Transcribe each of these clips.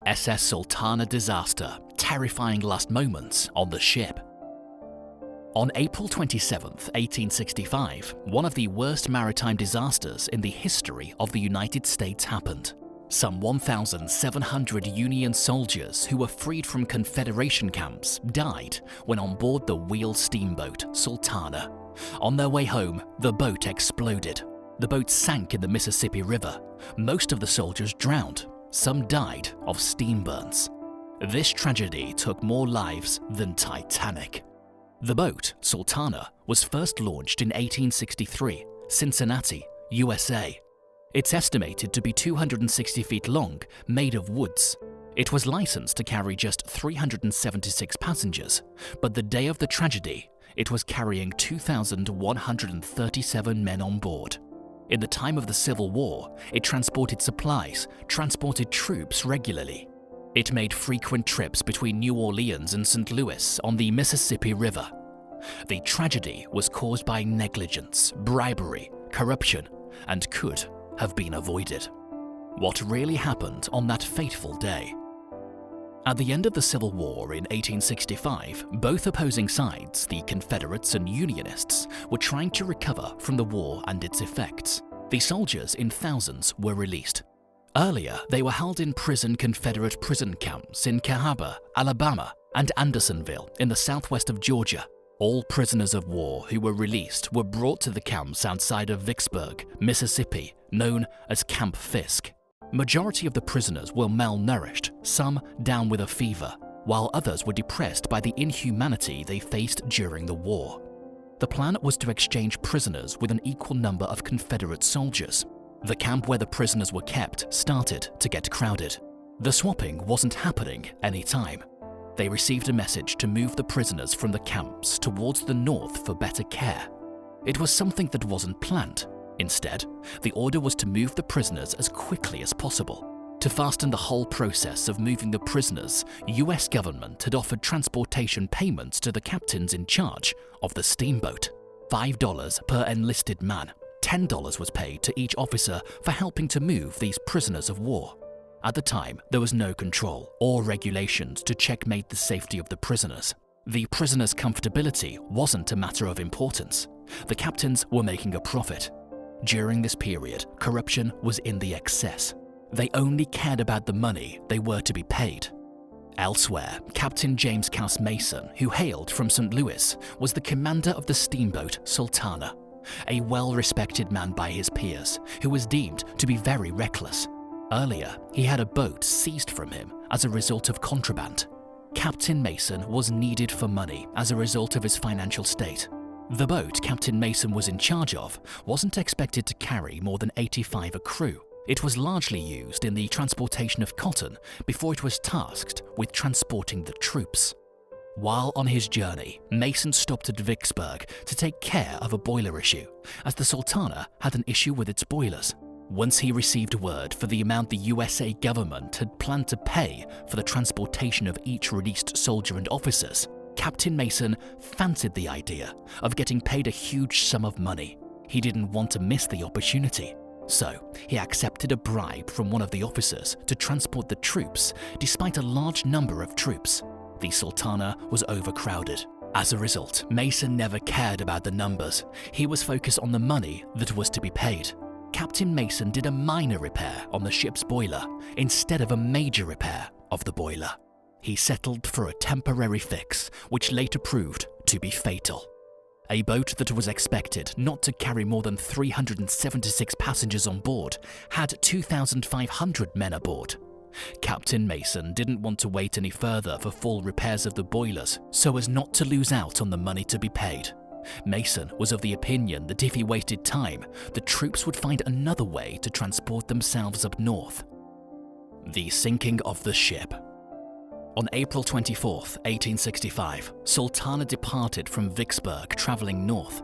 SS Sultana disaster, terrifying last moments on the ship. On April 27, 1865, one of the worst maritime disasters in the history of the United States happened. Some 1,700 Union soldiers who were freed from Confederation camps died when on board the wheeled steamboat Sultana. On their way home, the boat exploded. The boat sank in the Mississippi River. Most of the soldiers drowned. Some died of steam burns. This tragedy took more lives than Titanic. The boat, Sultana, was first launched in 1863, Cincinnati, USA. It's estimated to be 260 feet long, made of woods. It was licensed to carry just 376 passengers, but the day of the tragedy, it was carrying 2,137 men on board. In the time of the Civil War, it transported supplies, transported troops regularly. It made frequent trips between New Orleans and St. Louis on the Mississippi River. The tragedy was caused by negligence, bribery, corruption, and could have been avoided. What really happened on that fateful day? At the end of the Civil War in 1865, both opposing sides, the Confederates and Unionists, were trying to recover from the war and its effects. The soldiers in thousands were released. Earlier, they were held in Confederate prison camps in Cahaba, Alabama, and Andersonville in the southwest of Georgia. All prisoners of war who were released were brought to the camps outside of Vicksburg, Mississippi, known as Camp Fisk. Majority of the prisoners were malnourished, some down with a fever, while others were depressed by the inhumanity they faced during the war. The plan was to exchange prisoners with an equal number of Confederate soldiers. The camp where the prisoners were kept started to get crowded. The swapping wasn't happening any time. They received a message to move the prisoners from the camps towards the north for better care. It was something that wasn't planned. Instead, the order was to move the prisoners as quickly as possible. To fasten the whole process of moving the prisoners, US government had offered transportation payments to the captains in charge of the steamboat. $5 per enlisted man. $10 was paid to each officer for helping to move these prisoners of war. At the time, there was no control or regulations to checkmate the safety of the prisoners. The prisoners' comfortability wasn't a matter of importance. The captains were making a profit. During this period, corruption was in the excess. They only cared about the money they were to be paid. Elsewhere, Captain James Cass Mason, who hailed from St. Louis, was the commander of the steamboat Sultana, a well-respected man by his peers who was deemed to be very reckless. Earlier, he had a boat seized from him as a result of contraband. Captain Mason was needed for money as a result of his financial state. The boat Captain Mason was in charge of wasn't expected to carry more than 85 crew. It was largely used in the transportation of cotton before it was tasked with transporting the troops. While on his journey, Mason stopped at Vicksburg to take care of a boiler issue, as the Sultana had an issue with its boilers. Once he received word for the amount the USA government had planned to pay for the transportation of each released soldier and officers, Captain Mason fancied the idea of getting paid a huge sum of money. He didn't want to miss the opportunity, so he accepted a bribe from one of the officers to transport the troops despite a large number of troops. The Sultana was overcrowded. As a result, Mason never cared about the numbers. He was focused on the money that was to be paid. Captain Mason did a minor repair on the ship's boiler instead of a major repair of the boiler. He settled for a temporary fix, which later proved to be fatal. A boat that was expected not to carry more than 376 passengers on board had 2,500 men aboard. Captain Mason didn't want to wait any further for full repairs of the boilers so as not to lose out on the money to be paid. Mason was of the opinion that if he waited time, the troops would find another way to transport themselves up north. The sinking of the ship. On April 24, 1865, Sultana departed from Vicksburg traveling north.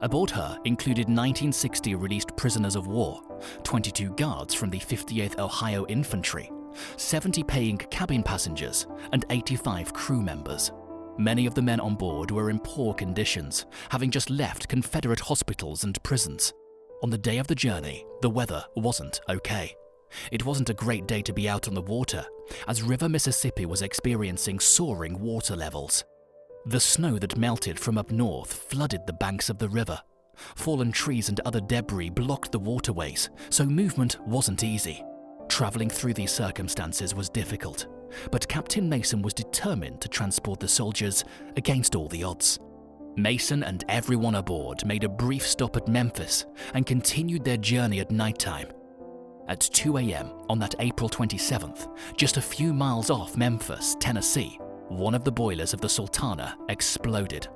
Aboard her included 1960 released prisoners of war, 22 guards from the 58th Ohio Infantry, 70 paying cabin passengers, and 85 crew members. Many of the men on board were in poor conditions, having just left Confederate hospitals and prisons. On the day of the journey, the weather wasn't okay. It wasn't a great day to be out on the water, as River Mississippi was experiencing soaring water levels. The snow that melted from up north flooded the banks of the river. Fallen trees and other debris blocked the waterways, so movement wasn't easy. Traveling through these circumstances was difficult, but Captain Mason was determined to transport the soldiers against all the odds. Mason and everyone aboard made a brief stop at Memphis and continued their journey at nighttime. At 2 a.m. on that April 27th, just a few miles off Memphis, Tennessee, one of the boilers of the Sultana exploded.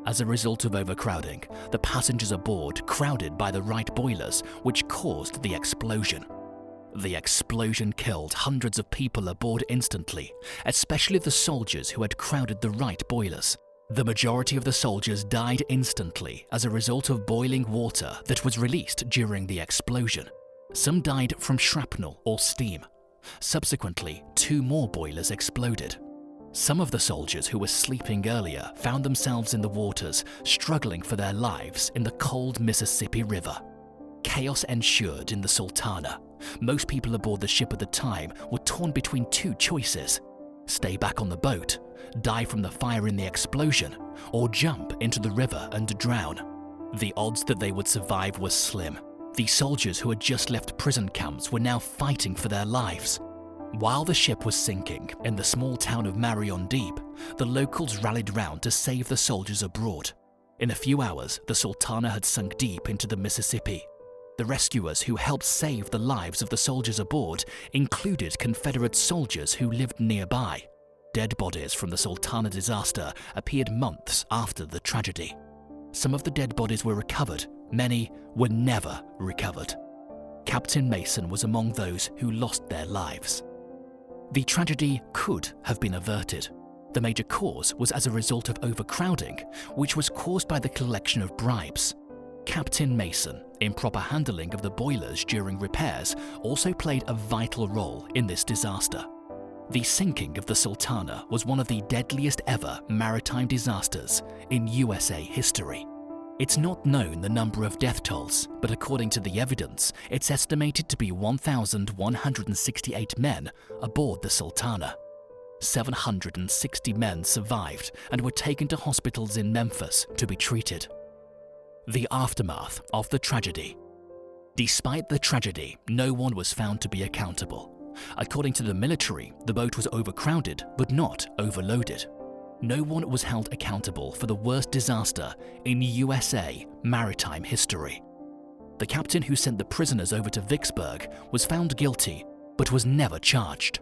As a result of overcrowding, the passengers aboard crowded by the right boilers, which caused the explosion. The explosion killed hundreds of people aboard instantly, especially the soldiers who had crowded the right boilers. The majority of the soldiers died instantly as a result of boiling water that was released during the explosion. Some died from shrapnel or steam. Subsequently, 2 more boilers exploded. Some of the soldiers who were sleeping earlier found themselves in the waters, struggling for their lives in the cold Mississippi River. Chaos ensued in the Sultana. Most people aboard the ship at the time were torn between 2 choices: stay back on the boat, die from the fire in the explosion, or jump into the river and drown. The odds that they would survive were slim. The soldiers who had just left prison camps were now fighting for their lives. While the ship was sinking in the small town of Marion Deep, the locals rallied round to save the soldiers abroad. In a few hours, the Sultana had sunk deep into the Mississippi. The rescuers who helped save the lives of the soldiers aboard included Confederate soldiers who lived nearby. Dead bodies from the Sultana disaster appeared months after the tragedy. Some of the dead bodies were recovered, many were never recovered. Captain Mason was among those who lost their lives. The tragedy could have been averted. The major cause was as a result of overcrowding, which was caused by the collection of bribes. Captain Mason, improper handling of the boilers during repairs, also played a vital role in this disaster. The sinking of the Sultana was one of the deadliest ever maritime disasters in USA history. It's not known the number of death tolls, but according to the evidence, it's estimated to be 1,168 men aboard the Sultana. 760 men survived and were taken to hospitals in Memphis to be treated. The aftermath of the tragedy. Despite the tragedy, no one was found to be accountable. According to the military, the boat was overcrowded but not overloaded. No one was held accountable for the worst disaster in USA maritime history. The captain who sent the prisoners over to Vicksburg was found guilty but was never charged.